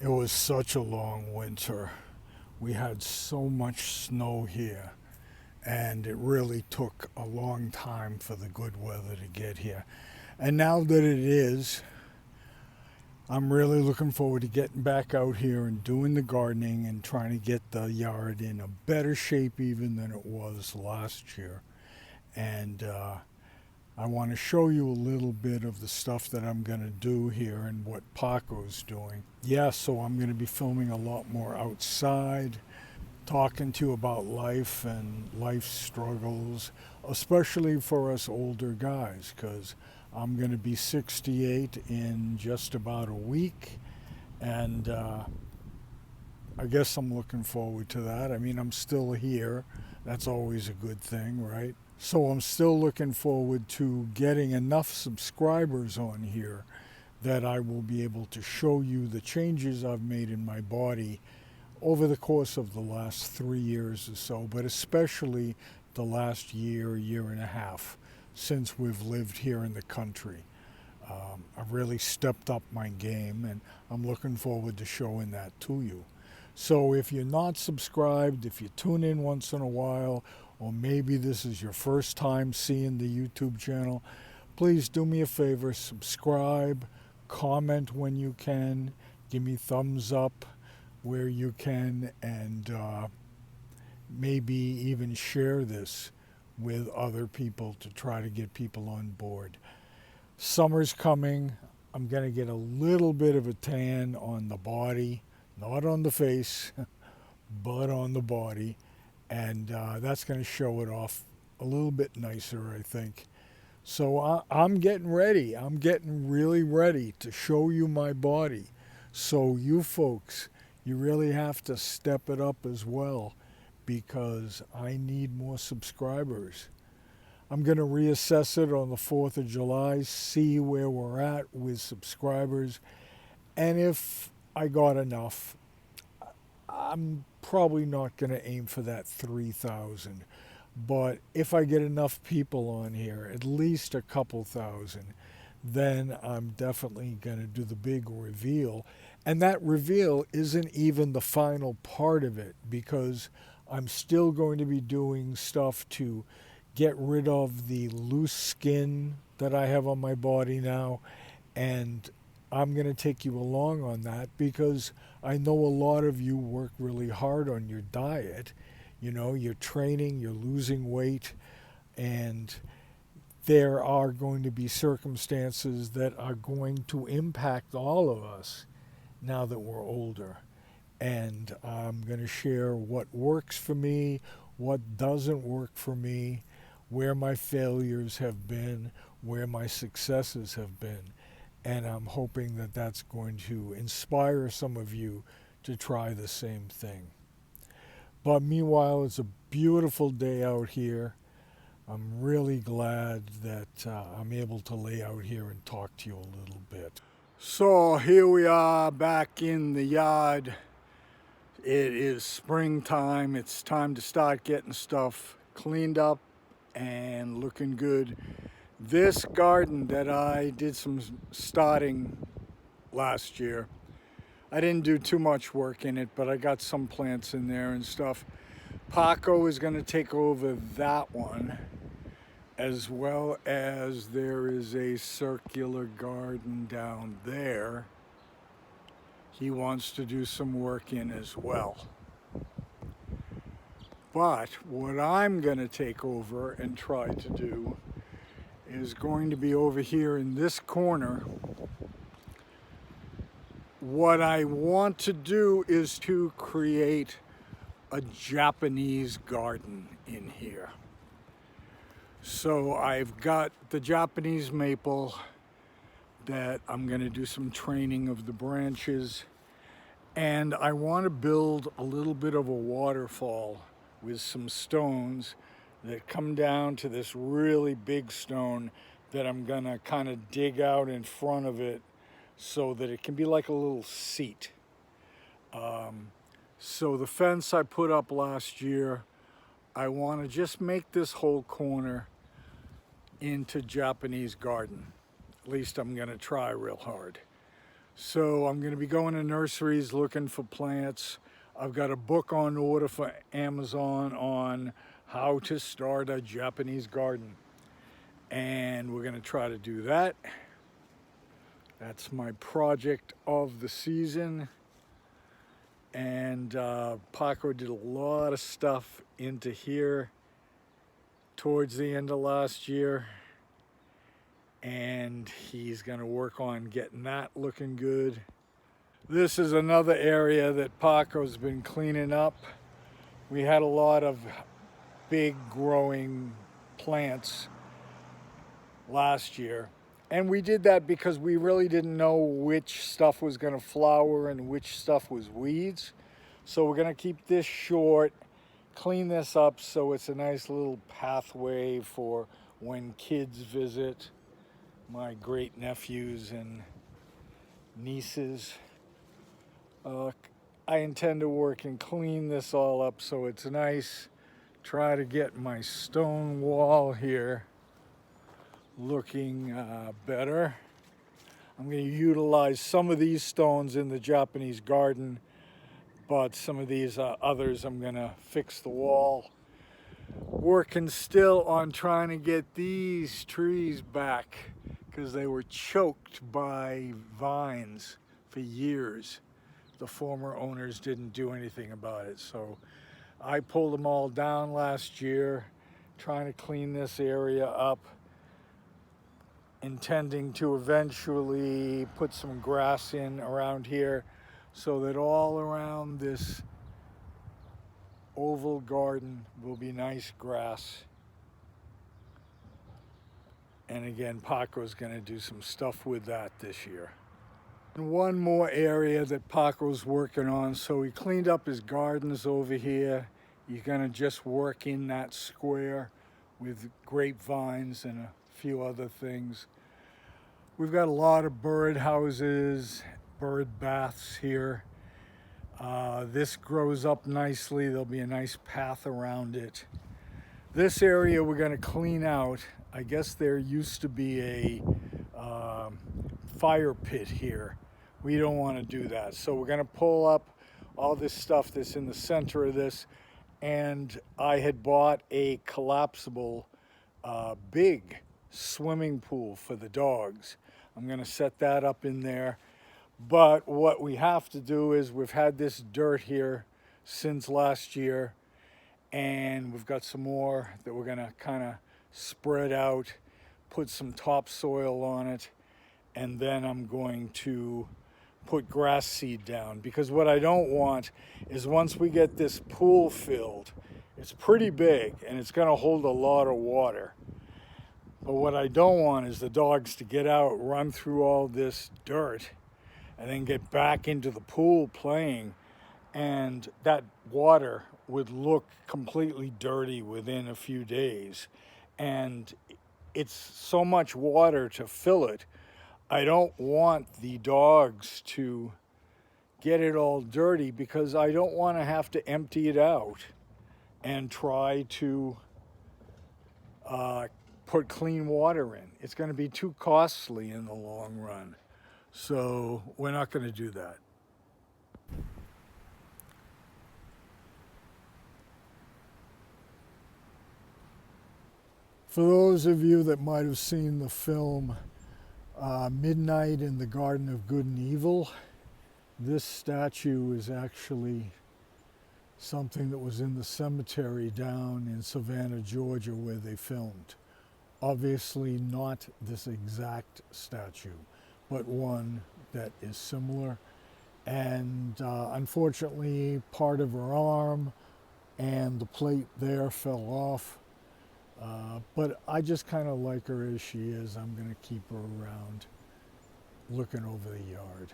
It was such a long winter. We had so much snow here, and it really took a long time for the good weather to get here. And now that it is, I'm really looking forward to getting back out here and doing the gardening and trying to get the yard in a better shape even than it was last year. And I want to show you a little bit of the stuff that I'm going to do here and what Paco's doing. Yeah, so I'm going to be filming a lot more outside, talking to you about life and life struggles, especially for us older guys, because I'm going to be 68 in just about a week, and I guess I'm looking forward to that. I mean, I'm still here. That's always a good thing, right? So I'm still looking forward to getting enough subscribers on here that I will be able to show you the changes I've made in my body over the course of the last 3 years or so, but especially the last year, year and a half since we've lived here in the country. I've really stepped up my game, and I'm looking forward to showing that to you. So if you're not subscribed, if you tune in once in a while, or maybe this is your first time seeing the YouTube channel, please do me a favor, subscribe, comment when you can, give me thumbs up where you can, and maybe even share this with other people to try to get people on board. Summer's coming. I'm going to get a little bit of a tan on the body, not on the face, but on the body. And that's going to show it off a little bit nicer, I think. So I'm getting ready. I'm getting really ready to show you my body. So you folks, you really have to step it up as well because I need more subscribers. I'm going to reassess it on the 4th of July, see where we're at with subscribers. And if I got enough, I'm probably not going to aim for that 3,000. But if I get enough people on here, at least a couple thousand, then I'm definitely going to do the big reveal. And that reveal isn't even the final part of it because I'm still going to be doing stuff to get rid of the loose skin that I have on my body now. And I'm going to take you along on that because I know a lot of you work really hard on your diet. You know, you're training, you're losing weight, and there are going to be circumstances that are going to impact all of us now that we're older. And I'm going to share what works for me, what doesn't work for me, where my failures have been, where my successes have been. And I'm hoping that that's going to inspire some of you to try the same thing. But meanwhile, it's a beautiful day out here. I'm really glad that I'm able to lay out here and talk to you a little bit. So here we are back in the yard. It is springtime. It's time to start getting stuff cleaned up and looking good. This garden that I did some starting last year, I didn't do too much work in it, but I got some plants in there and stuff. Paco is going to take over that one, as well as there is a circular garden down there he wants to do some work in as well. But what I'm going to take over and try to do is going to be over here in this corner. What I want to do is to create a Japanese garden in here. So I've got the Japanese maple that I'm going to do some training of the branches, and I want to build a little bit of a waterfall with some stones that come down to this really big stone that I'm going to kind of dig out in front of it so that it can be like a little seat. So the fence I put up last year, I want to just make this whole corner into Japanese garden. At least I'm going to try real hard. So I'm going to be going to nurseries looking for plants. I've got a book on order for Amazon on how to start a Japanese garden. And we're going to try to do that. That's my project of the season. And Paco did a lot of stuff into here towards the end of last year. And he's going to work on getting that looking good. This is another area that Paco's been cleaning up. We had a lot of big growing plants last year. And we did that because we really didn't know which stuff was going to flower and which stuff was weeds. So we're going to keep this short, clean this up so it's a nice little pathway for when kids visit, my great nephews and nieces. I intend to work and clean this all up so it's nice. Try to get my stone wall here looking better. I'm going to utilize some of these stones in the Japanese garden, but some of these others I'm going to fix the wall. Working still on trying to get these trees back because they were choked by vines for years. The former owners didn't do anything about it, so I pulled them all down last year, trying to clean this area up, intending to eventually put some grass in around here so that all around this oval garden will be nice grass. And again, Paco's going to do some stuff with that this year. And one more area that Paco's working on. So he cleaned up his gardens over here. You're going to just work in that square with grapevines and a few other things. We've got a lot of bird houses, bird baths here. This grows up nicely. There'll be a nice path around it. This area we're going to clean out. I guess there used to be a fire pit here. We don't want to do that. So we're going to pull up all this stuff that's in the center of this. And I had bought a collapsible big swimming pool for the dogs. I'm going to set that up in there. But what we have to do is we've had this dirt here since last year, and we've got some more that we're going to kind of spread out, put some topsoil on it, and then I'm going to put grass seed down, because what I don't want is once we get this pool filled, it's pretty big and it's going to hold a lot of water. But what I don't want is the dogs to get out, run through all this dirt, and then get back into the pool playing, and that water would look completely dirty within a few days. And it's so much water to fill it. I don't want the dogs to get it all dirty because I don't want to have to empty it out and try to put clean water in. It's going to be too costly in the long run. So we're not going to do that. For those of you that might have seen the film Midnight in the Garden of Good and Evil, this statue is actually something that was in the cemetery down in Savannah, Georgia, where they filmed. Obviously not this exact statue, but one that is similar. And unfortunately, part of her arm and the plate there fell off. But I just kind of like her as she is. I'm going to keep her around looking over the yard.